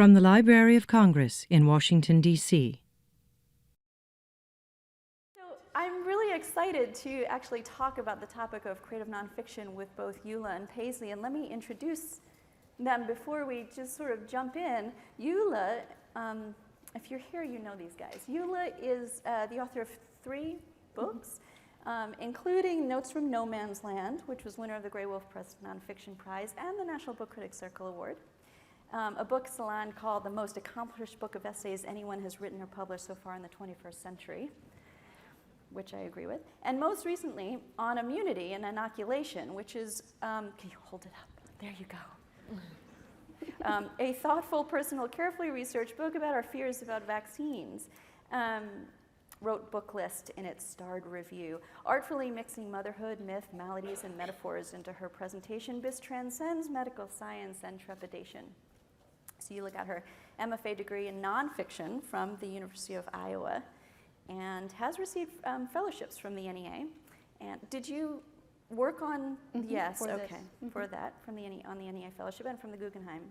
From the Library of Congress in Washington, D.C. So I'm really excited to actually talk about the topic of creative nonfiction with both Eula and Paisley, and let me introduce them before we just sort of jump in. Eula, if you're here, you know these guys. Eula is the author of 3 books, including Notes from No Man's Land, which was winner of the Grey Wolf Press Nonfiction Prize and the National Book Critics Circle Award. A book salon called the most accomplished book of essays anyone has written or published so far in the 21st century, which I agree with. And most recently, on immunity and inoculation, which is, can you hold it up? There you go. A thoughtful, personal, carefully researched book about our fears about vaccines. Wrote Book List in its starred review. Artfully mixing motherhood, myth, maladies, and metaphors into her presentation, this transcends medical science and trepidation. So Eula got her MFA degree in nonfiction from the University of Iowa and has received fellowships from the NEA. And did you work on, yes, okay, for that, from the on the NEA fellowship and from the Guggenheim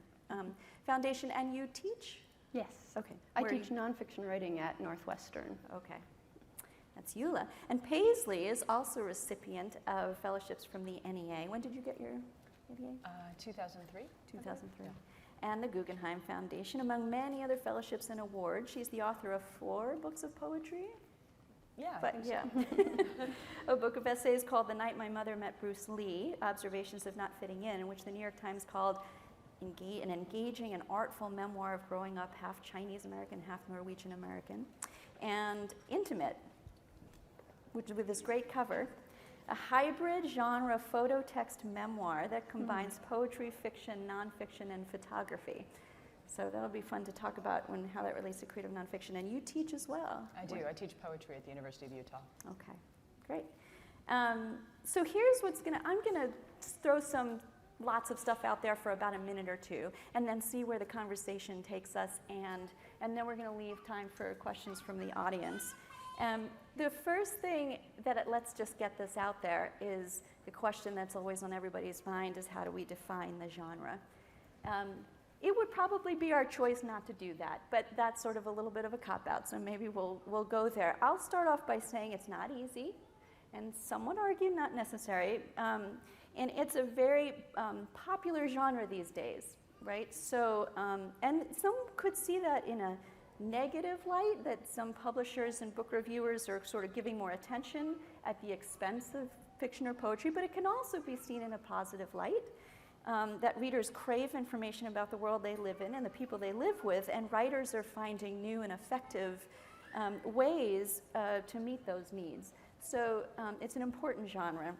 Foundation, and you teach? Yes. Okay. I teach nonfiction writing at Northwestern. Okay. That's Eula. And Paisley is also a recipient of fellowships from the NEA. When did you get your NEA? 2003. 2003. Yeah. And the Guggenheim Foundation, among many other fellowships and awards. She's the author of 4 books of poetry. Yeah. But yeah. A book of essays called The Night My Mother Met Bruce Lee, Observations of Not Fitting In which the New York Times called an engaging and artful memoir of growing up half Chinese American, half Norwegian American. And Intimate, which with this great cover, a hybrid genre photo text memoir that combines poetry, fiction, nonfiction, and photography. So that'll be fun to talk about how that relates to creative nonfiction. And you teach as well. I do. I teach poetry at the University of Utah. Okay, great. So here's I'm gonna throw lots of stuff out there for about a minute or 2, and then see where the conversation takes us, and then we're gonna leave time for questions from the audience. The first thing let's just get this out there, is the question that's always on everybody's mind is, how do we define the genre? It would probably be our choice not to do that, but that's sort of a little bit of a cop-out, so maybe we'll go there. I'll start off by saying it's not easy, and some would argue not necessary, and it's a very popular genre these days, right? So, and some could see that in a negative light, that some publishers and book reviewers are sort of giving more attention at the expense of fiction or poetry, but it can also be seen in a positive light, that readers crave information about the world they live in and the people they live with, and writers are finding new and effective ways to meet those needs. So it's an important genre.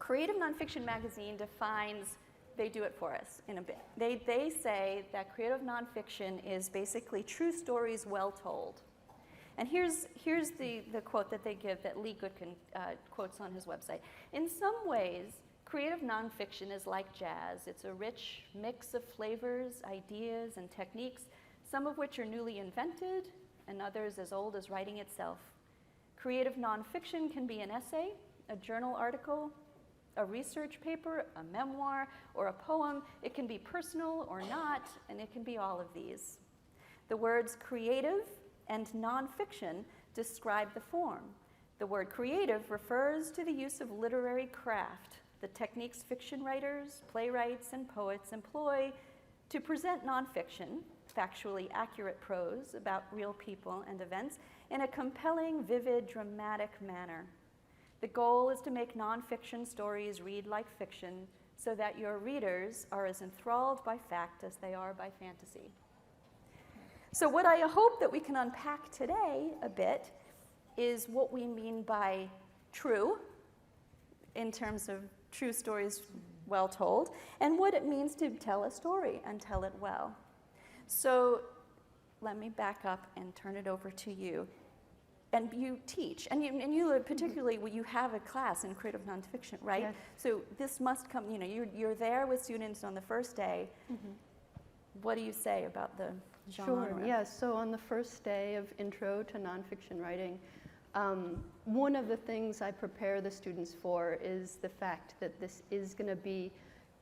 Creative Nonfiction Magazine defines, they do it for us in a bit. They say that creative nonfiction is basically true stories well told. And here's the quote that they give, that Lee Goodkin quotes on his website. In some ways, creative nonfiction is like jazz. It's a rich mix of flavors, ideas, and techniques, some of which are newly invented and others as old as writing itself. Creative nonfiction can be an essay, a journal article, a research paper, a memoir, or a poem. It can be personal or not, and it can be all of these. The words creative and nonfiction describe the form. The word creative refers to the use of literary craft, the techniques fiction writers, playwrights, and poets employ to present nonfiction, factually accurate prose about real people and events, in a compelling, vivid, dramatic manner. The goal is to make nonfiction stories read like fiction so that your readers are as enthralled by fact as they are by fantasy. So what I hope that we can unpack today a bit is what we mean by true, in terms of true stories well told, and what it means to tell a story and tell it well. So let me back up and turn it over to you. And you teach, and you particularly, you have a class in creative nonfiction, right? Yes. So this must come, you're there with students on the first day. What do you say about the genre? Sure, yes. So on the first day of Intro to Nonfiction Writing, one of the things I prepare the students for is the fact that this is going to be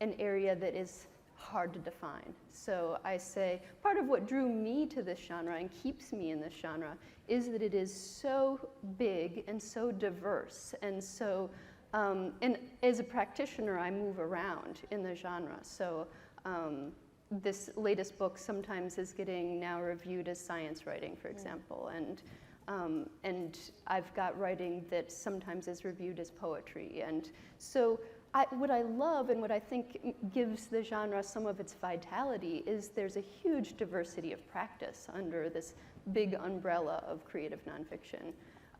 an area that is hard to define. So I say part of what drew me to this genre and keeps me in this genre is that it is so big and so diverse and so, and as a practitioner, I move around in the genre. So this latest book sometimes is getting now reviewed as science writing, for example, and I've got writing that sometimes is reviewed as poetry. And so what I love and what I think gives the genre some of its vitality is there's a huge diversity of practice under this big umbrella of creative nonfiction.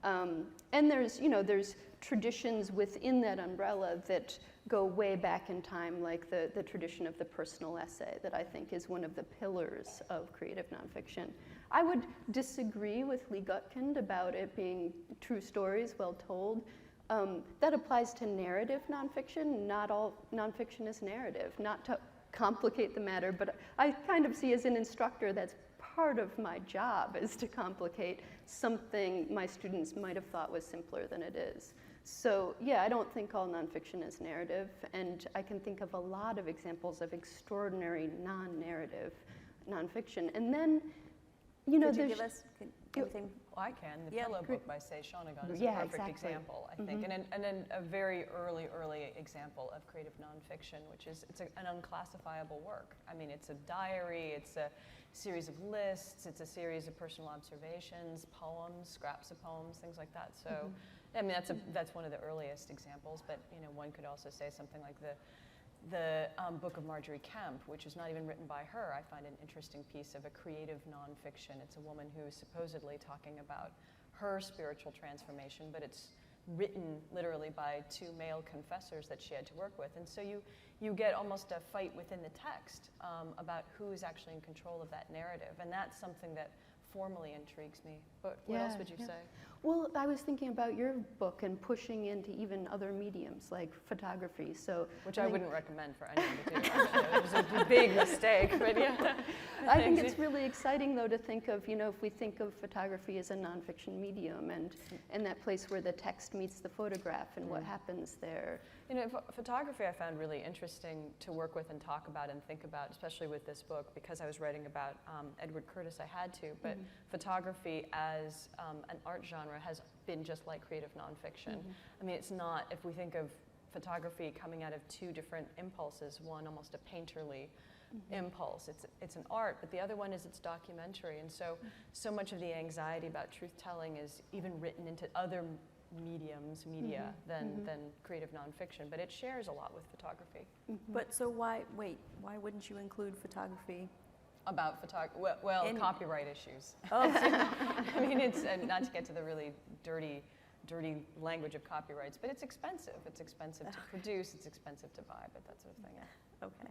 And there's traditions within that umbrella that go way back in time, like the tradition of the personal essay that I think is one of the pillars of creative nonfiction. I would disagree with Lee Gutkind about it being true stories well told. That applies to narrative nonfiction. Not all nonfiction is narrative, not to complicate the matter, but I kind of see as an instructor that's part of my job is to complicate something my students might have thought was simpler than it is. So yeah, I don't think all nonfiction is narrative, and I can think of a lot of examples of extraordinary non-narrative nonfiction. And then, you know, Could you there's... give us anything? Well, I can. The Yeah, Pillow great. book by Say Shonagon is Yeah, a perfect exactly. example, I think, and then a very early example of creative nonfiction, which is an unclassifiable work. I mean, it's a diary, it's a series of lists, it's a series of personal observations, poems, scraps of poems, things like that. So, I mean, that's one of the earliest examples. But you know, one could also say something like the book of Marjorie Kemp, which is not even written by her. I find an interesting piece of a creative nonfiction. It's a woman who is supposedly talking about her spiritual transformation, but it's written literally by two male confessors that she had to work with. And so you get almost a fight within the text about who is actually in control of that narrative. And that's something that formally intrigues me. But what else would you say? Well, I was thinking about your book and pushing into even other mediums like photography. So Which I wouldn't recommend for anyone to do. Actually. It was a big mistake, but yeah. I think it's really exciting, though, to think of, you know, if we think of photography as a nonfiction medium and that place where the text meets the photograph and what happens there. You know, photography I found really interesting to work with and talk about and think about, especially with this book, because I was writing about Edward Curtis, I had to, but photography as an art genre has been just like creative nonfiction. I mean, it's not, if we think of photography coming out of two different impulses, one almost a painterly impulse, it's an art, but the other one is it's documentary, and so much of the anxiety about truth-telling is even written into other media than creative nonfiction, but it shares a lot with photography. But so why wouldn't you include photography? About photography, copyright issues. Oh, I mean, it's not to get to the really dirty language of copyrights, but it's expensive. It's expensive to produce, it's expensive to buy, but that sort of thing. okay.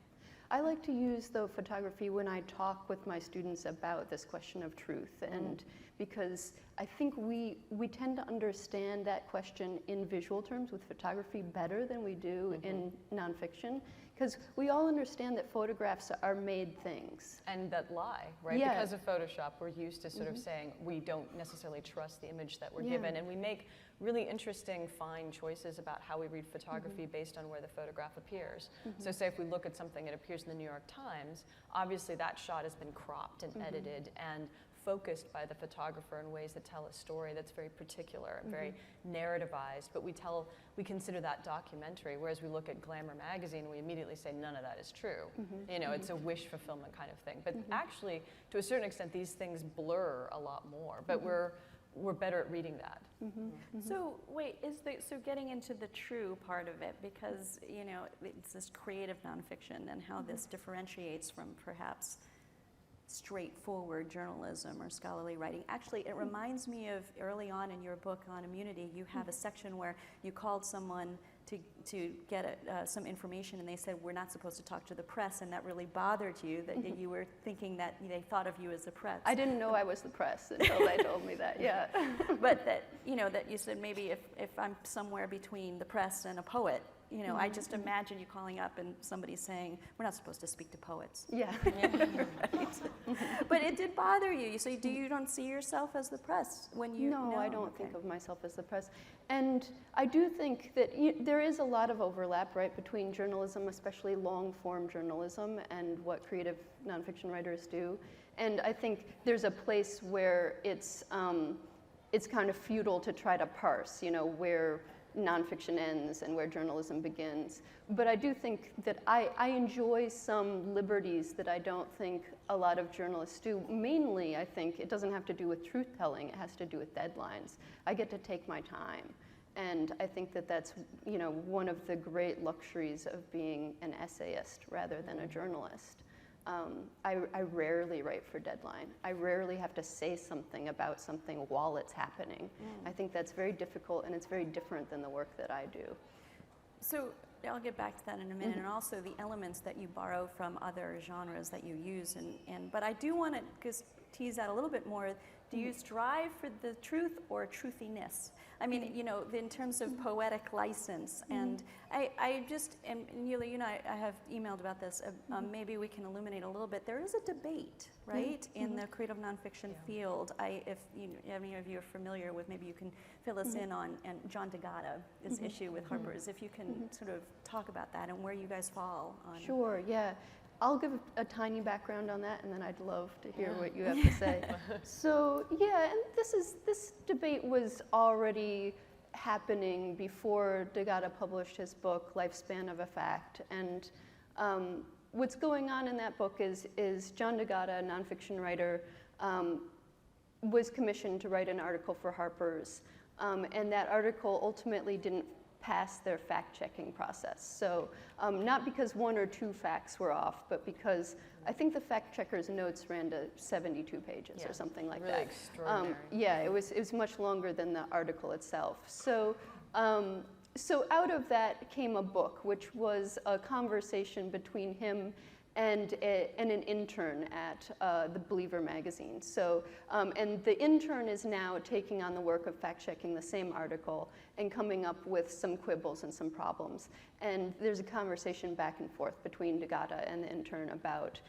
I like to use, though, photography when I talk with my students about this question of truth, and because I think we tend to understand that question in visual terms with photography better than we do in nonfiction, because we all understand that photographs are made things. And that lie, right? Yeah. Because of Photoshop, we're used to sort of saying we don't necessarily trust the image that we're given, and we make really interesting, fine choices about how we read photography based on where the photograph appears. So say if we look at something, it appears in the New York Times, obviously that shot has been cropped and edited and focused by the photographer in ways that tell a story that's very particular and very narrativized, but we consider that documentary, whereas we look at Glamour magazine, we immediately say none of that is true. You know, it's a wish fulfillment kind of thing. But actually, to a certain extent, these things blur a lot more, but we're better at reading that. So wait, so getting into the true part of it, because you know it's this creative nonfiction and how this differentiates from perhaps straightforward journalism or scholarly writing. Actually, it reminds me of early on in your book on immunity, you have a section where you called someone to get some information, and they said, we're not supposed to talk to the press, and that really bothered you, that you were thinking that they thought of you as the press. I didn't know I was the press until they told me that, yeah. But that, you know, that you said maybe if I'm somewhere between the press and a poet, you know, I just imagine you calling up and somebody saying, we're not supposed to speak to poets. Yeah. Right? But it did bother you. So you don't see yourself as the press when you? No, I don't Okay. think of myself as the press. And I do think that there is a lot of overlap, right, between journalism, especially long-form journalism, and what creative nonfiction writers do. And I think there's a place where it's kind of futile to try to parse, where nonfiction ends and where journalism begins. But I do think that I enjoy some liberties that I don't think a lot of journalists do. Mainly, I think it doesn't have to do with truth-telling, it has to do with deadlines. I get to take my time. And I think that that's, one of the great luxuries of being an essayist rather than a journalist. I rarely write for deadline. I rarely have to say something about something while it's happening. I think that's very difficult, and it's very different than the work that I do. So I'll get back to that in a minute, and also the elements that you borrow from other genres that you use. But I do want to tease out a little bit more. Do you strive for the truth or truthiness? I mean, in terms of poetic license, and I just, and Yulia, I have emailed about this, maybe we can illuminate a little bit. There is a debate, right, in the creative nonfiction field. If any of you are familiar with, maybe you can fill us in on, and John DeGatta, this issue with Harper's, if you can sort of talk about that and where you guys fall on. Sure, yeah. I'll give a tiny background on that, and then I'd love to hear what you have to say. So yeah, and this debate was already happening before DeGatta published his book, Lifespan of a Fact. And what's going on in that book is John DeGatta, a nonfiction writer, was commissioned to write an article for Harper's, and that article ultimately didn't pass their fact-checking process. So not because one or two facts were off, but because I think the fact-checker's notes ran to 72 pages or something like really that. Extraordinary. Yeah, it was much longer than the article itself. So so out of that came a book, which was a conversation between him and an intern at the Believer magazine. So, and the intern is now taking on the work of fact-checking the same article and coming up with some quibbles and some problems. And there's a conversation back and forth between DeGatta and the intern about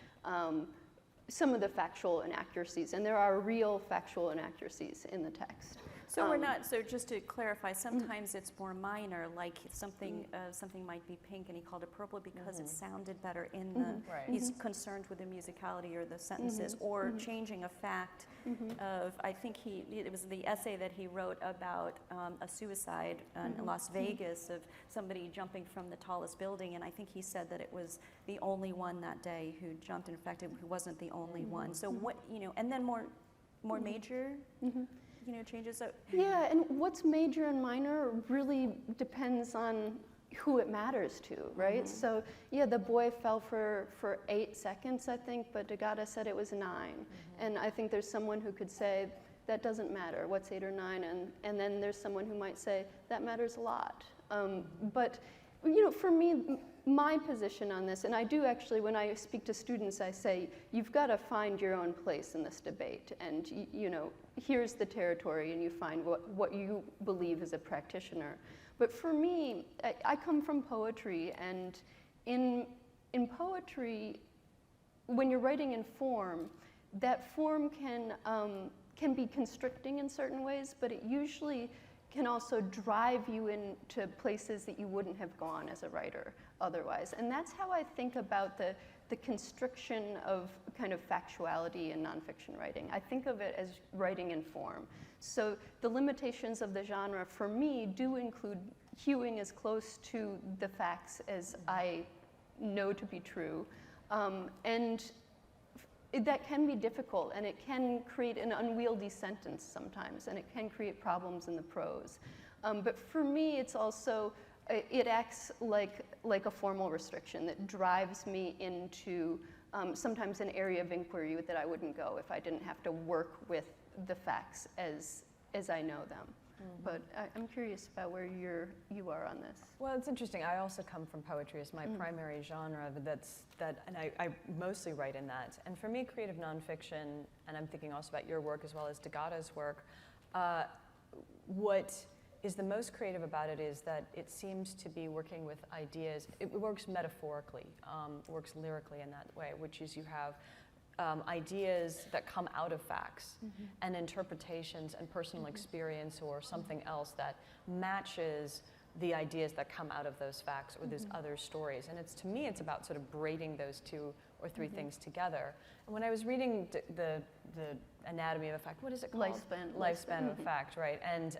some of the factual inaccuracies, and there are real factual inaccuracies in the text. So we're not. So just to clarify, sometimes it's more minor, like something might be pink, and he called it purple because it sounded better in the. Right. He's concerned with the musicality or the sentences, or changing a fact of. I think it was the essay that he wrote about a suicide in Las Vegas of somebody jumping from the tallest building, and I think he said that it was the only one that day who jumped. In fact, it wasn't the only one. So what and then more major. Changes. So yeah, and what's major and minor really depends on who it matters to, right? So yeah, the boy fell for 8 seconds, I think, but DeGatta said it was 9. And I think there's someone who could say, that doesn't matter, what's 8 or 9? And then there's someone who might say, that matters a lot. But for me, my position on this, and I do actually, when I speak to students, I say, you've got to find your own place in this debate. And, here's the territory, and you find what you believe as a practitioner. But for me, I come from poetry, and in poetry, when you're writing in form, that form can be constricting in certain ways, but it usually can also drive you into places that you wouldn't have gone as a writer otherwise. And that's how I think about the constriction of kind of factuality in nonfiction writing. I think of it as writing in form. So the limitations of the genre for me do include hewing as close to the facts as I know to be true. And that can be difficult, and it can create an unwieldy sentence sometimes, and it can create problems in the prose. But for me, it's also, it acts like a formal restriction that drives me into sometimes an area of inquiry that I wouldn't go if I didn't have to work with the facts as I know them. But I'm curious about where you are on this. Well, it's interesting. I also come from poetry as my primary genre, and I mostly write in that. And for me, creative nonfiction, and I'm thinking also about your work as well as DeGatta's work, what is the most creative about it is that it seems to be working with ideas. It works metaphorically, works lyrically in that way, which is you have ideas that come out of facts and interpretations and personal experience or something else that matches the ideas that come out of those facts or those other stories. And to me, it's about sort of braiding those two or three things together. And when I was reading the anatomy of a fact, what is it called? Lifespan of a fact, right? And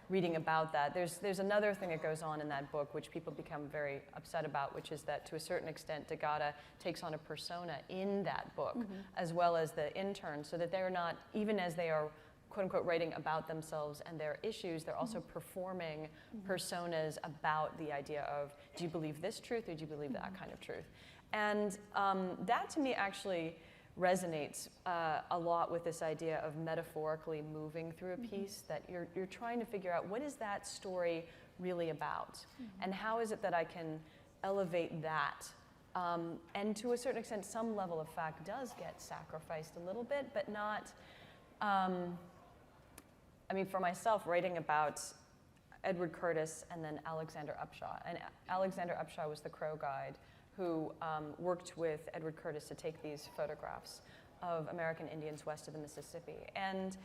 reading about that, there's another thing that goes on in that book which people become very upset about, which is that to a certain extent, Degata takes on a persona in that book, as well as the intern, so that they're not, even as they are quote unquote writing about themselves and their issues, they're also performing personas about the idea of, do you believe this truth or do you believe that kind of truth? And that to me actually resonates a lot with this idea of metaphorically moving through a piece, that you're trying to figure out what is that story really about, and how is it that I can elevate that. And to a certain extent, some level of fact does get sacrificed a little bit, but not, I mean, for myself, writing about Edward Curtis and then Alexander Upshaw. And Alexander Upshaw was the Crow guide who worked with Edward Curtis to take these photographs of American Indians west of the Mississippi. And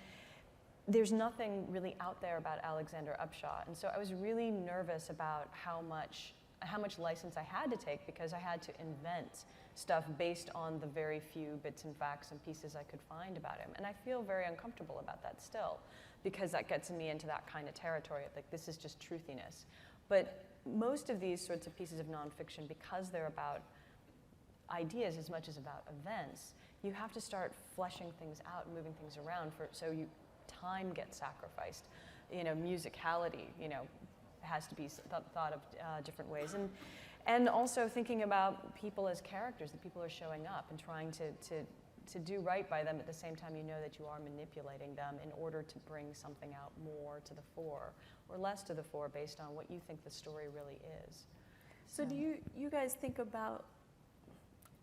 there's nothing really out there about Alexander Upshaw. And so I was really nervous about how much license I had to take, because I had to invent stuff based on the very few bits and facts and pieces I could find about him. And I feel very uncomfortable about that still, because that gets me into that kind of territory of like, this is just truthiness. But most of these sorts of pieces of nonfiction, because they're about ideas as much as about events, you have to start fleshing things out and moving things around time gets sacrificed. You know, musicality, has to be thought of different ways. And also thinking about people as characters, that people are showing up and trying to do right by them at the same time you know that you are manipulating them in order to bring something out more to the fore or less to the fore based on what you think the story really is. So do you guys think about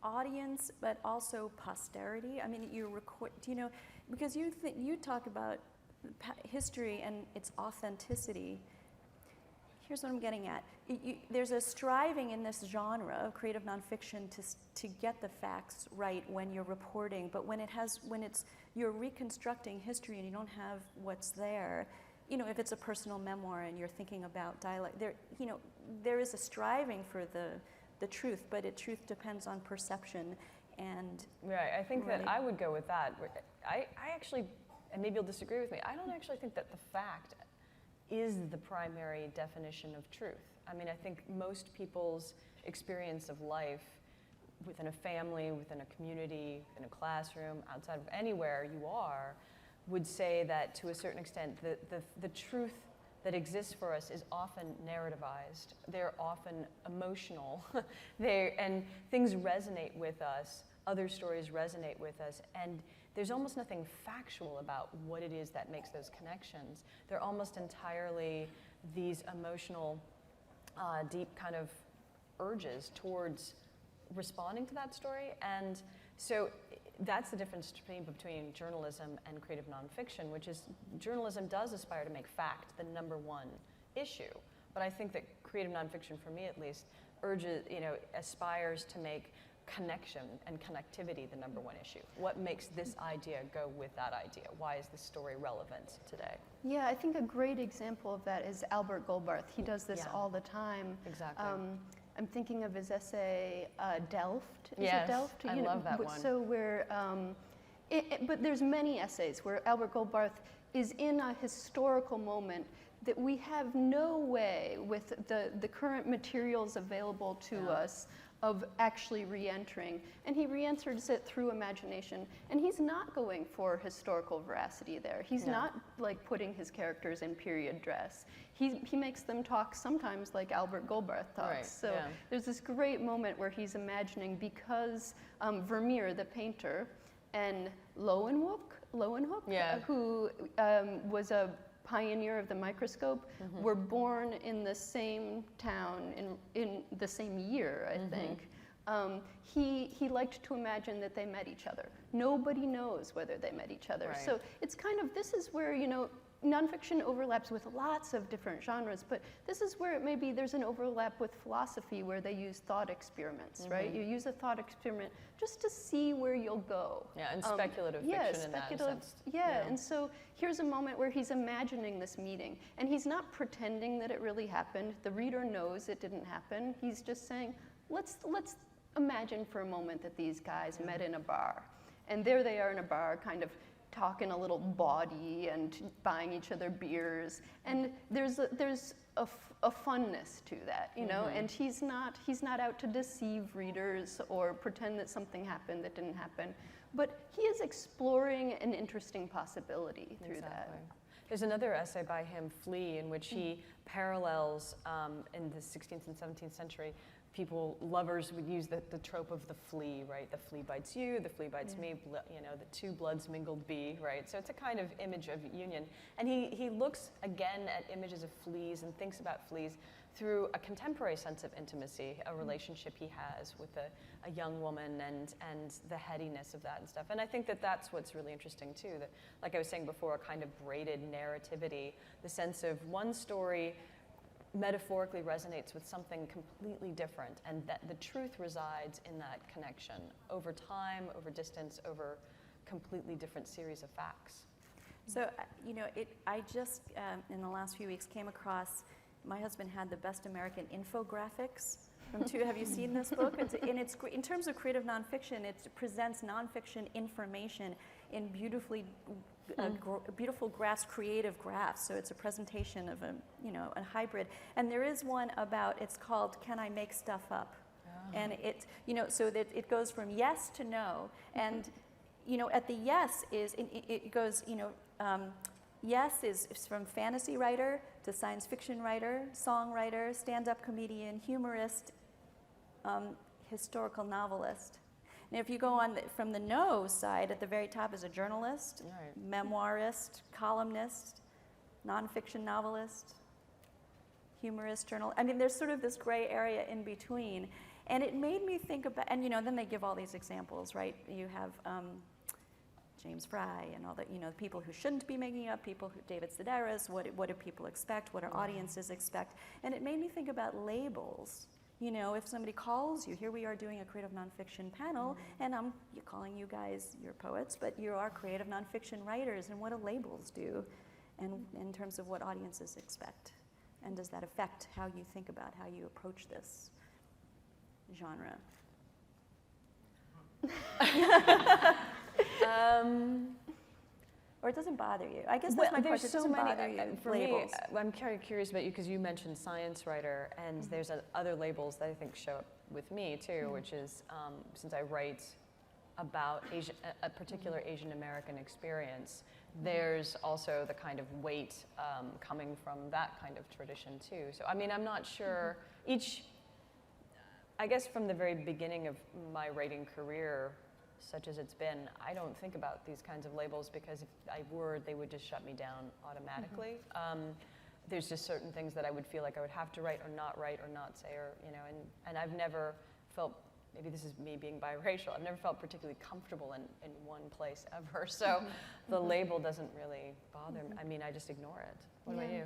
audience, but also posterity? I mean, you record, because you talk about history and its authenticity. Here's what I'm getting at. There's a striving in this genre of creative nonfiction to get the facts right when you're reporting, but when you're reconstructing history and you don't have what's there, if it's a personal memoir and you're thinking about dialect, there is a striving for the truth, but truth depends on perception and. Right, I think that I would go with that. I actually, and maybe you'll disagree with me, I don't actually think that the fact is the primary definition of truth. I mean, I think most people's experience of life within a family, within a community, in a classroom, outside of anywhere you are, would say that to a certain extent the truth that exists for us is often narrativized. They're often emotional. And things resonate with us, other stories resonate with us, and there's almost nothing factual about what it is that makes those connections. They're almost entirely these emotional, deep kind of urges towards responding to that story. And so that's the difference between journalism and creative nonfiction, which is journalism does aspire to make fact the number one issue. But I think that creative nonfiction, for me at least, aspires to make connection and connectivity the number one issue. What makes this idea go with that idea? Why is this story relevant today? Yeah, I think a great example of that is Albert Goldbarth. He does this all the time. Exactly. I'm thinking of his essay, Delft. Is yes, it Delft? I love that one. So where, but there's many essays where Albert Goldbarth is in a historical moment that we have no way, with the current materials available to us, of actually re-entering. And he re-enters it through imagination. And he's not going for historical veracity there. He's not like putting his characters in period dress. He makes them talk sometimes like Albert Goldbarth talks. Right, so there's this great moment where he's imagining, because Vermeer, the painter, and Lowenhoek, who was a pioneer of the microscope, were born in the same town in the same year, I think. He liked to imagine that they met each other. Nobody knows whether they met each other. Right. So it's kind of, this is where, nonfiction overlaps with lots of different genres, but this is where it maybe there's an overlap with philosophy where they use thought experiments, right? You use a thought experiment just to see where you'll go. Yeah, and speculative fiction in that sense. Yeah, and so here's a moment where he's imagining this meeting, and he's not pretending that it really happened. The reader knows it didn't happen. He's just saying, let's imagine for a moment that these guys met in a bar, and there they are in a bar, kind of talking a little bawdy and buying each other beers, and there's a funness to that, you know. And he's not out to deceive readers or pretend that something happened that didn't happen, but he is exploring an interesting possibility through that. There's another essay by him, Flea, in which he parallels in the 16th and 17th century. Lovers would use the trope of the flea, right? The flea bites you, the flea bites me, you know, the two bloods mingled be, right? So it's a kind of image of union. And he looks again at images of fleas and thinks about fleas through a contemporary sense of intimacy, a relationship he has with a young woman and the headiness of that and stuff. And I think that that's what's really interesting too, that, like I was saying before, a kind of braided narrativity, the sense of one story metaphorically resonates with something completely different, and that the truth resides in that connection over time, over distance, over completely different series of facts. So, you know, I just, in the last few weeks, came across, my husband had the Best American Infographics from have you seen this book? In terms of creative nonfiction, it presents nonfiction information in beautiful graphs, creative graphs. So it's a presentation of a hybrid. And there is one about, it's called Can I Make Stuff Up? And it, so that it goes from yes to no. And, at the yes it goes, yes is from fantasy writer to science fiction writer, songwriter, stand-up comedian, humorist, historical novelist. Now, if you go on from the no side, at the very top is a journalist, memoirist, columnist, nonfiction novelist, humorist, journal. I mean, there's sort of this gray area in between. And it made me think about, and then they give all these examples, right? You have James Fry and all that, people who shouldn't be making up, David Sedaris, what do people expect? What do audiences expect? And it made me think about labels. If somebody calls you, here we are doing a creative nonfiction panel, and I'm calling you guys, you're poets, but you are creative nonfiction writers, and what do labels do, and in terms of what audiences expect? And does that affect how you think about how you approach this genre? Or it doesn't bother you? I guess that's my question. It doesn't bother you, for labels. Me, I'm kind of curious about you because you mentioned science writer, and there's other labels that I think show up with me too, which is since I write about a particular Asian American experience, there's also the kind of weight coming from that kind of tradition too. So I mean, I'm not sure I guess from the very beginning of my writing career, such as it's been, I don't think about these kinds of labels because if I were, they would just shut me down automatically. There's just certain things that I would feel like I would have to write or not say, or and I've never felt, maybe this is me being biracial, I've never felt particularly comfortable in one place ever. So the label doesn't really bother me. I mean, I just ignore it. What about you?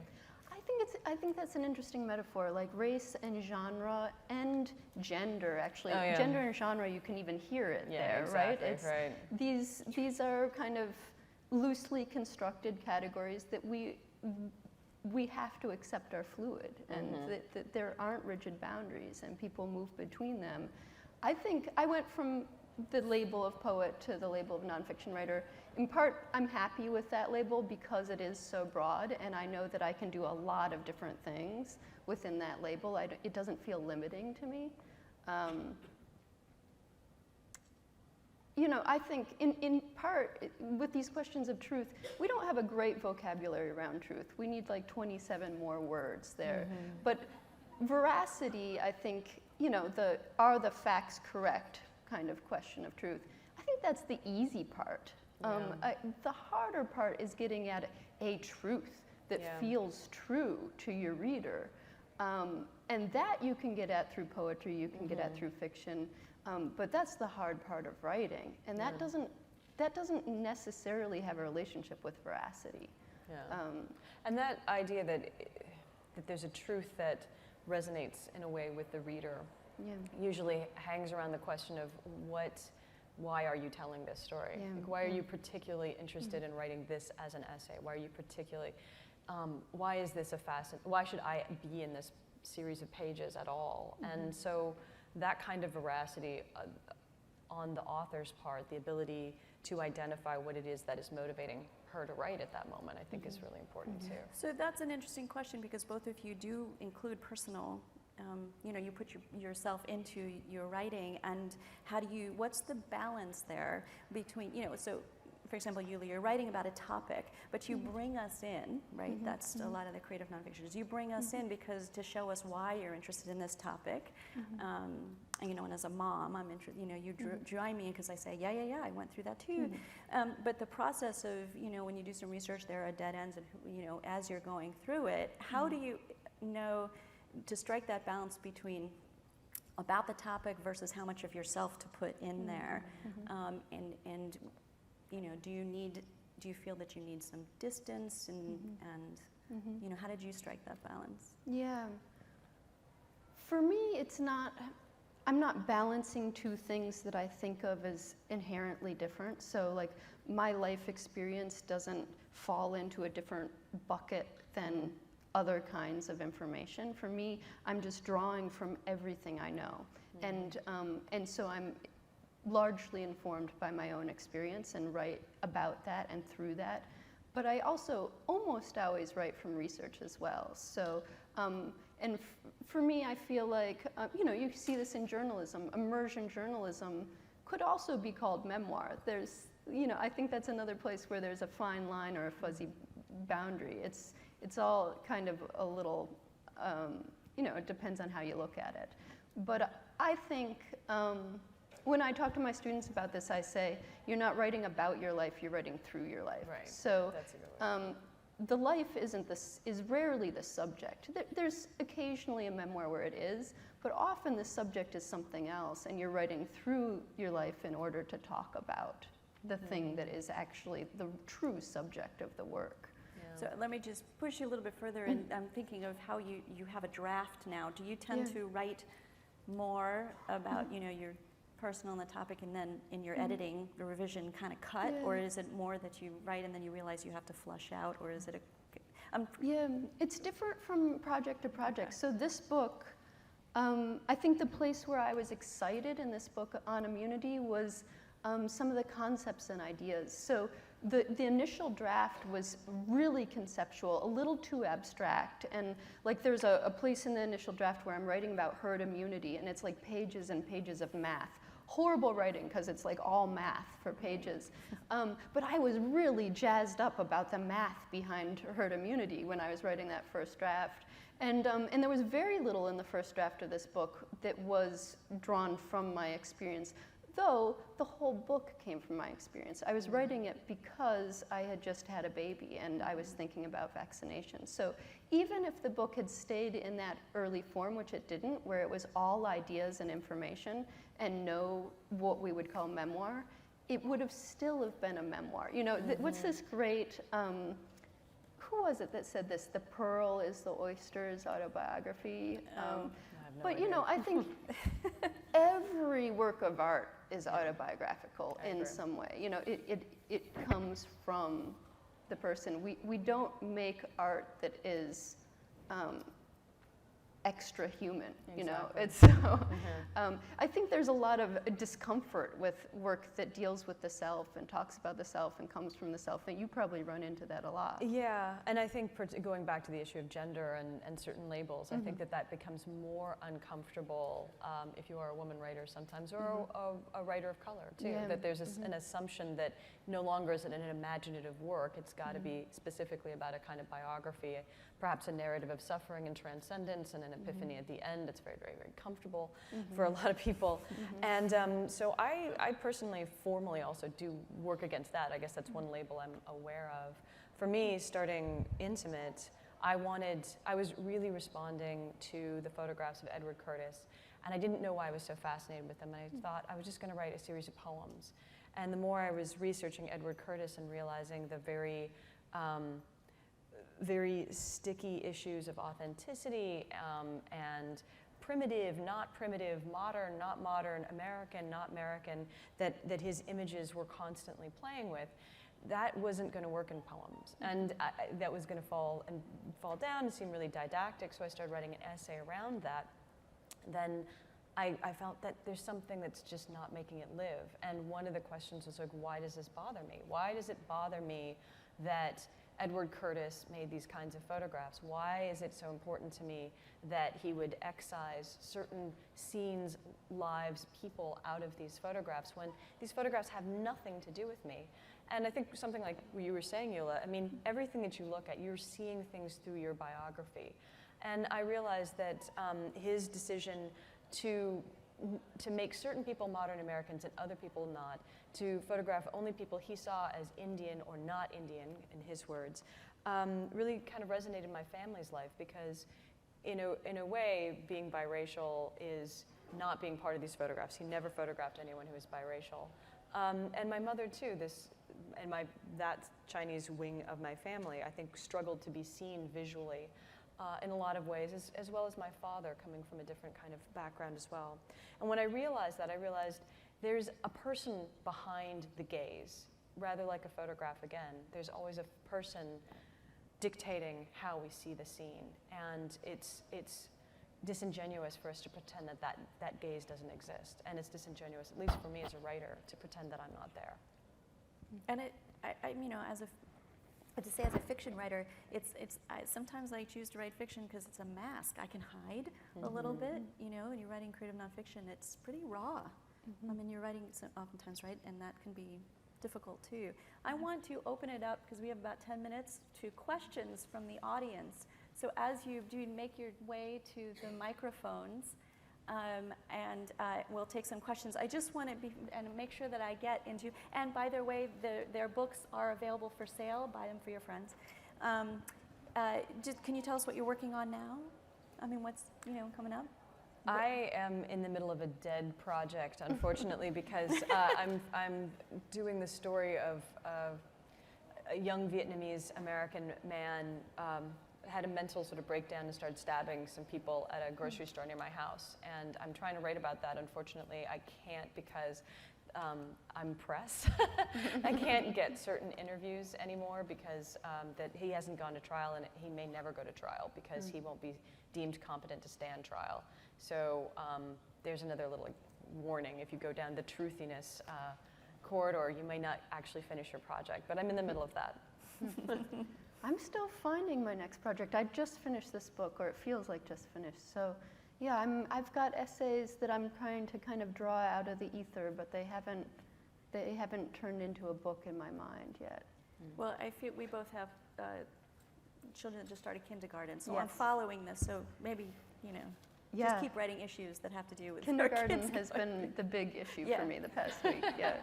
I think that's an interesting metaphor, like race and genre and gender, actually. Oh, yeah. Gender and genre, you can even hear it there, exactly, right? These are kind of loosely constructed categories that we have to accept are fluid, and that there aren't rigid boundaries, and people move between them. I think I went from the label of poet to the label of nonfiction writer. In part, I'm happy with that label because it is so broad, and I know that I can do a lot of different things within that label. It doesn't feel limiting to me. I think in part, with these questions of truth, we don't have a great vocabulary around truth. We need like 27 more words there. But veracity, I think, are the facts correct kind of question of truth. I think that's the easy part. The harder part is getting at a truth that feels true to your reader. And that you can get at through poetry, you can get at through fiction, but that's the hard part of writing. And that doesn't necessarily have a relationship with veracity. Yeah. And that idea that there's a truth that resonates in a way with the reader Yeah. usually hangs around the question of why are you telling this story? Yeah. Like, why are you particularly interested in writing this as an essay? Why are you particularly, why is this why should I be in this series of pages at all? And so that kind of veracity on the author's part, the ability to identify what it is that is motivating her to write at that moment, I think is really important too. So that's an interesting question, because both of you do include personal, you put yourself into your writing, and what's the balance there between, so for example, Yulia, you're writing about a topic, but you bring us in, right? That's a lot of the creative nonfiction is you bring us in because to show us why you're interested in this topic. And as a mom, I'm interested, you draw me in because I say, yeah, I went through that too. But the process of, when you do some research, there are dead ends, and, as you're going through it, how do you know to strike that balance between about the topic versus how much of yourself to put in there? And do you feel that you need some distance and how did you strike that balance? Yeah. For me, I'm not balancing two things that I think of as inherently different. So like my life experience doesn't fall into a different bucket than other kinds of information. For me, I'm just drawing from everything I know. And so I'm largely informed by my own experience and write about that and through that. But I also almost always write from research as well. So, for me, I feel like, you see this in journalism. Immersion journalism could also be called memoir. There's, I think that's another place where there's a fine line or a fuzzy boundary. It's all kind of a little, it depends on how you look at it. But I think, when I talk to my students about this, I say, you're not writing about your life, you're writing through your life. Right. So that's a good way. The life is rarely the subject. There's occasionally a memoir where it is, but often the subject is something else, and you're writing through your life in order to talk about the thing that is actually the true subject of the work. So let me just push you a little bit further, and I'm thinking of how you have a draft now. Do you tend to write more about, your personal on the topic, and then in your editing, the revision kind of cut, or is it more that you write and then you realize you have to flush out, or is it Yeah, it's different from project to project. Okay. So this book, I think the place where I was excited in this book on immunity was some of the concepts and ideas. So the initial draft was really conceptual, a little too abstract, and like there's a place in the initial draft where I'm writing about herd immunity, and it's like pages and pages of math. Horrible writing, because it's like all math for pages. But I was really jazzed up about the math behind herd immunity when I was writing that first draft. And there was very little in the first draft of this book that was drawn from my experience, though the whole book came from my experience. I was writing it because I had just had a baby and I was thinking about vaccination. So even if the book had stayed in that early form, which it didn't, where it was all ideas and information and no what we would call memoir, it would have still have been a memoir. What's this great, who was it that said this? The pearl is the oyster's autobiography. But I think every work of art is autobiographical in some way. It comes from the person. We don't make art that is extra human, It's so. I think there's a lot of discomfort with work that deals with the self and talks about the self and comes from the self, and you probably run into that a lot. Yeah, and I think going back to the issue of gender and certain labels, I think that becomes more uncomfortable if you are a woman writer sometimes, or a writer of color too. Yeah. That there's an assumption that no longer is it an imaginative work, it's got to be specifically about a kind of biography, perhaps a narrative of suffering and transcendence and an epiphany at the end. It's very, very, very comfortable for a lot of people. And so I personally formally also do work against that. I guess that's one label I'm aware of. For me, starting Intimate, I was really responding to the photographs of Edward Curtis, and I didn't know why I was so fascinated with them. And I thought I was just going to write a series of poems. And the more I was researching Edward Curtis and realizing the very very sticky issues of authenticity and primitive, not primitive, modern, not modern, American, not American, that his images were constantly playing with, that wasn't going to work in poems. And that was going to fall down and seem really didactic, so I started writing an essay around that. Then I felt that there's something that's just not making it live. And one of the questions was like, why does this bother me? Why does it bother me that Edward Curtis made these kinds of photographs? Why is it so important to me that he would excise certain scenes, lives, people out of these photographs when these photographs have nothing to do with me? And I think something like what you were saying, Eula, I mean, everything that you look at, you're seeing things through your biography. And I realized that his decision to make certain people modern Americans and other people not, to photograph only people he saw as Indian or not Indian, in his words, really kind of resonated in my family's life, because in a way, being biracial is not being part of these photographs. He never photographed anyone who was biracial. And my mother too, that Chinese wing of my family, I think struggled to be seen visually in a lot of ways, as well as my father, coming from a different kind of background as well. And when I realized that, I realized there's a person behind the gaze, rather like a photograph again. There's always a person dictating how we see the scene. And it's disingenuous for us to pretend that gaze doesn't exist. And it's disingenuous, at least for me as a writer, to pretend that I'm not there. And as a fiction writer, sometimes I choose to write fiction because it's a mask. I can hide a little bit, when you're writing creative nonfiction, it's pretty raw. I mean, you're writing oftentimes, right? And that can be difficult too. I want to open it up, because we have about 10 minutes, to questions from the audience. So as you do make your way to the microphones, and we'll take some questions. I just want to make sure that I get into, and by the way, their books are available for sale. Buy them for your friends. Can you tell us what you're working on now? I mean, what's coming up? I am in the middle of a dead project, unfortunately, because I'm doing the story of a young Vietnamese American man had a mental sort of breakdown and started stabbing some people at a grocery store near my house. And I'm trying to write about that. Unfortunately, I can't, because I'm press. I can't get certain interviews anymore, because that he hasn't gone to trial, and he may never go to trial because he won't be deemed competent to stand trial. So there's another little warning. If you go down the truthiness corridor, you may not actually finish your project. But I'm in the middle of that. I'm still finding my next project. I just finished this book, or it feels like just finished. So yeah, I've got essays that I'm trying to kind of draw out of the ether, but they haven't turned into a book in my mind yet. Well, I feel we both have children that just started kindergarten, so Yes. I'm following this. So maybe just keep writing issues that have to do with Kindergarten has been the big issue for me the past week. Yeah.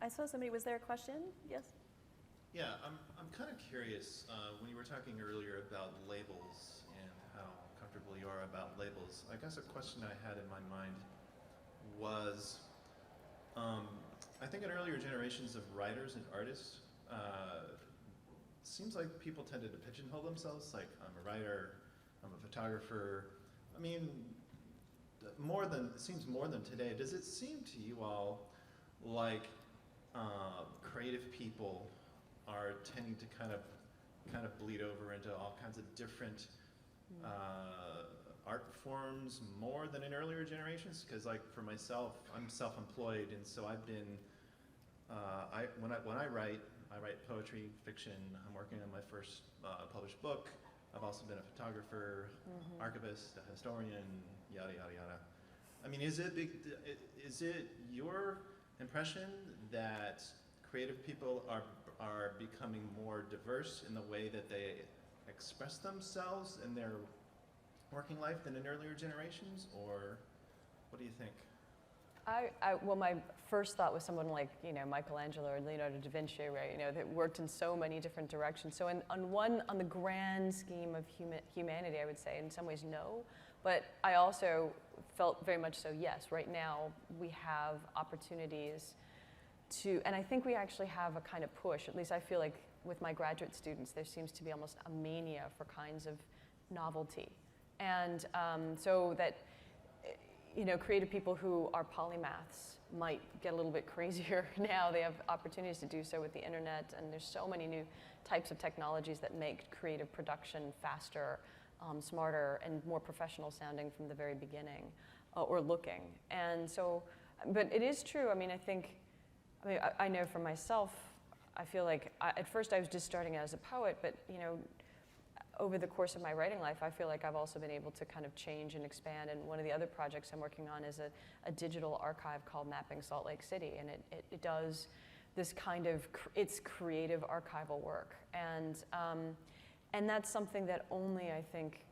I saw somebody. Was there a question? Yes. Yeah, I'm kind of curious, when you were talking earlier about labels and how comfortable you are about labels, I guess a question I had in my mind was, I think in earlier generations of writers and artists, seems like people tended to pigeonhole themselves, like I'm a writer, I'm a photographer. I mean, it seems more than today. Does it seem to you all like creative people are tending to kind of bleed over into all kinds of different art forms more than in earlier generations? Because like for myself, I'm self-employed, and so I've been when I write poetry, fiction. I'm working on my first published book. I've also been a photographer, archivist, a historian, yada yada yada. I mean, is it your impression that creative people are becoming more diverse in the way that they express themselves in their working life than in earlier generations, or what do you think? Well, my first thought was someone like Michelangelo or Leonardo da Vinci, right? That worked in so many different directions. So on the grand scheme of humanity, I would say in some ways no, but I also felt very much so yes. Right now we have opportunities to, and I think we actually have a kind of push, at least I feel like with my graduate students, there seems to be almost a mania for kinds of novelty. And so that, creative people who are polymaths might get a little bit crazier now. They have opportunities to do so with the internet, and there's so many new types of technologies that make creative production faster, smarter, and more professional sounding from the very beginning, or looking. And so, but it is true. I know for myself, I feel like at first I was just starting out as a poet, but over the course of my writing life, I feel like I've also been able to kind of change and expand. And one of the other projects I'm working on is a digital archive called Mapping Salt Lake City, and it does this kind of it's creative archival work, and that's something that only I think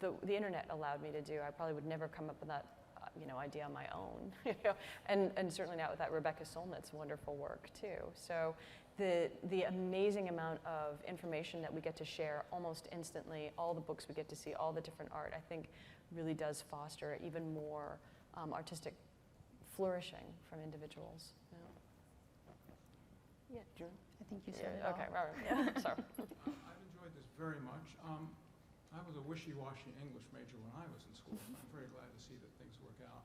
the internet allowed me to do. I probably would never come up with that idea on my own, and certainly not without Rebecca Solnit's wonderful work too. So the amazing amount of information that we get to share almost instantly, all the books we get to see, all the different art, I think really does foster even more artistic flourishing from individuals. Yeah, Drew? I think you said it all. Okay, right. Sorry. I've enjoyed this very much. I was a wishy-washy English major when I was in school. I'm very glad to see that things work out.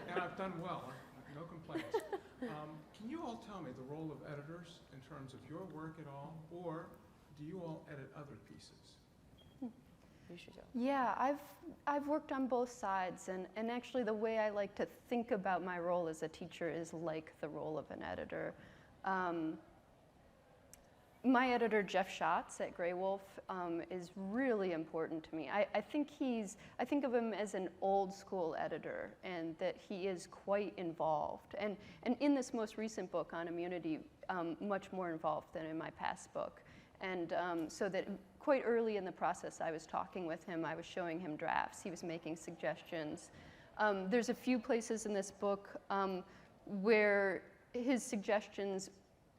And I've done well, no complaints. Can you all tell me the role of editors in terms of your work at all, or do you all edit other pieces? You should go. Yeah, I've worked on both sides, and actually the way I like to think about my role as a teacher is like the role of an editor. My editor, Jeff Schatz at Grey Wolf, is really important to me. I think of him as an old school editor, and that he is quite involved. And in this most recent book on immunity, much more involved than in my past book. And so that quite early in the process, I was talking with him, I was showing him drafts, he was making suggestions. There's a few places in this book where his suggestions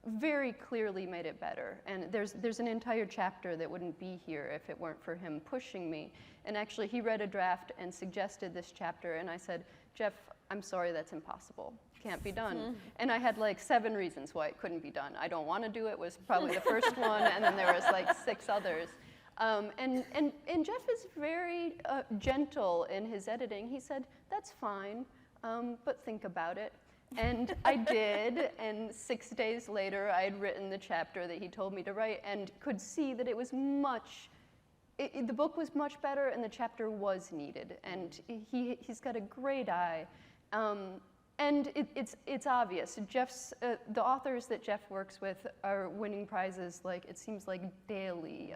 very clearly made it better. And there's an entire chapter that wouldn't be here if it weren't for him pushing me. And actually, he read a draft and suggested this chapter, and I said, Jeff, I'm sorry, that's impossible. Can't be done. And I had like 7 reasons why it couldn't be done. I don't want to do it was probably the first one, and then there was like 6 others. And Jeff is very gentle in his editing. He said, that's fine, but think about it. And I did, and 6 days later, I had written the chapter that he told me to write, and could see that it was the book was much better, and the chapter was needed. And he's got a great eye. And it's obvious. The authors that Jeff works with are winning prizes, like, it seems like daily.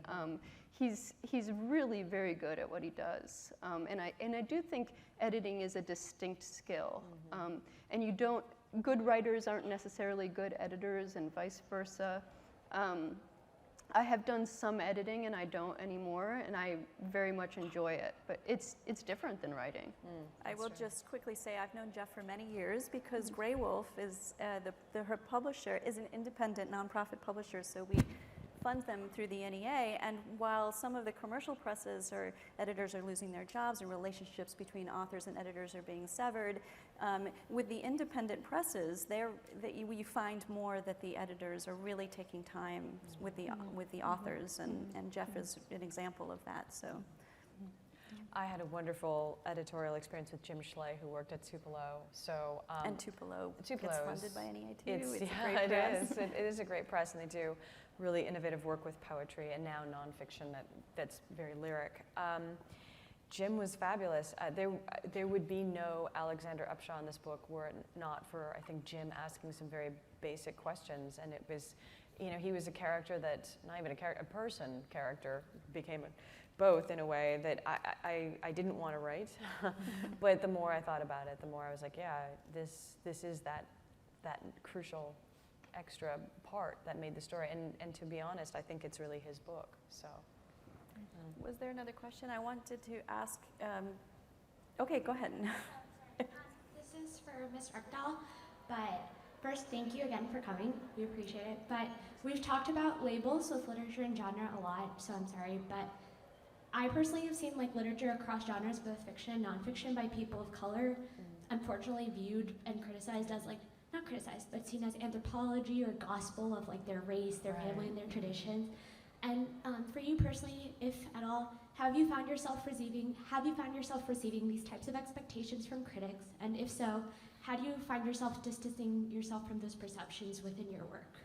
He's really very good at what he does. And I do think editing is a distinct skill. Mm-hmm. And good writers aren't necessarily good editors, and vice versa. I have done some editing, and I don't anymore, and I very much enjoy it. But it's different than writing. I will just quickly say I've known Jeff for many years, because Grey Wolf is her publisher is an independent nonprofit publisher, so we fund them through the NEA. And while some of the commercial presses or editors are losing their jobs, and relationships between authors and editors are being severed, with the independent presses, you find more that the editors are really taking time with the authors, and Jeff is an example of that. So. I had a wonderful editorial experience with Jim Schley, who worked at Tupelo. So And Tupelo gets funded by NEA too. It's a great it press. is. It is a great press, and they do really innovative work with poetry and now nonfiction that's very lyric. Jim was fabulous. There would be no Alexander Upshaw in this book were it not for, I think, Jim asking some very basic questions. And it was, he was a character that, not even a person character, became both in a way that I didn't want to write. But the more I thought about it, the more I was like, yeah, this is that crucial extra part that made the story. And to be honest, I think it's really his book. So. Was there another question I wanted to ask? Okay, go ahead. This is for Ms. Reckdahl, but first, thank you again for coming. We appreciate it. But we've talked about labels with literature and genre a lot, so I'm sorry, but I personally have seen literature across genres, both fiction and nonfiction, by people of color, unfortunately viewed and criticized as not criticized, but seen as anthropology or gospel of like their race, their family, and their traditions. And for you personally, if at all, have you found yourself receiving these types of expectations from critics? And if so, how do you find yourself distancing yourself from those perceptions within your work?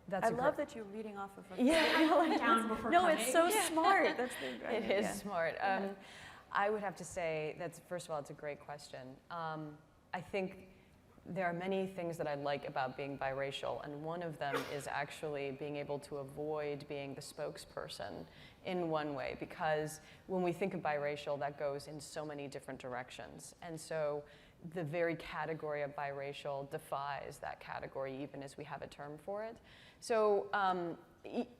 That's I a great- love that you're reading off of a Yeah. I wrote it down before No, coming. it's so smart. That's the It is yeah. smart. ahead. I would have to say that's, first of all, it's a great question. I think there are many things that I like about being biracial, and one of them is actually being able to avoid being the spokesperson in one way, because when we think of biracial, that goes in so many different directions. And so the very category of biracial defies that category, even as we have a term for it. So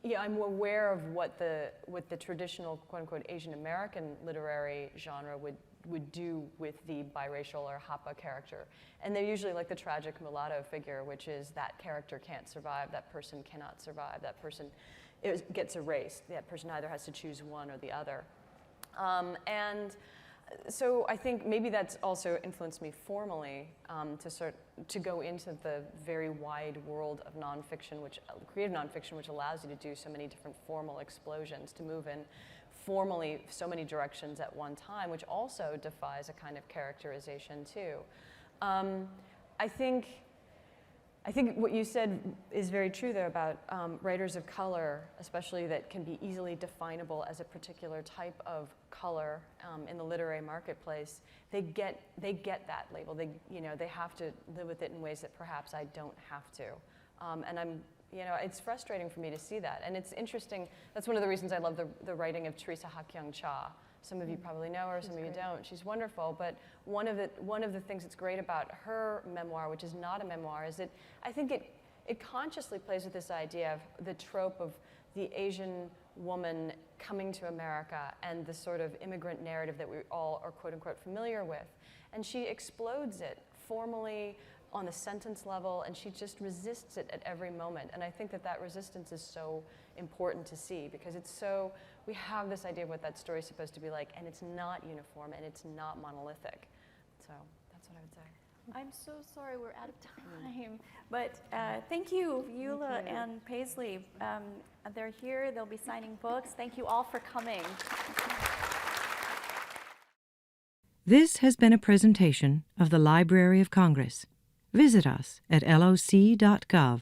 yeah, I'm aware of what the traditional quote-unquote Asian American literary genre would do with the biracial or Hapa character. And they're usually like the tragic mulatto figure, which is that character can't survive, that person cannot survive, that person gets erased. That person either has to choose one or the other. And so I think maybe that's also influenced me formally to go into the very wide world of nonfiction, creative nonfiction, which allows you to do so many different formal explosions, to move in formally so many directions at one time, which also defies a kind of characterization too. I think what you said is very true there about writers of color, especially that can be easily definable as a particular type of color in the literary marketplace. They get that label. They have to live with it in ways that perhaps I don't have to. And it's frustrating for me to see that. And it's interesting. That's one of the reasons I love the writing of Teresa Ha-Kyung Cha. Some of you probably know her, some of you don't. She's wonderful, but one of the things that's great about her memoir, which is not a memoir, is that I think it consciously plays with this idea of the trope of the Asian woman coming to America and the sort of immigrant narrative that we all are quote unquote familiar with. And she explodes it formally on the sentence level, and she just resists it at every moment. And I think that resistance is so important to see, because we have this idea of what that story is supposed to be like, and it's not uniform, and it's not monolithic. So that's what I would say. I'm so sorry we're out of time. But thank you, Eula and Paisley. They're here. They'll be signing books. Thank you all for coming. This has been a presentation of the Library of Congress. Visit us at loc.gov.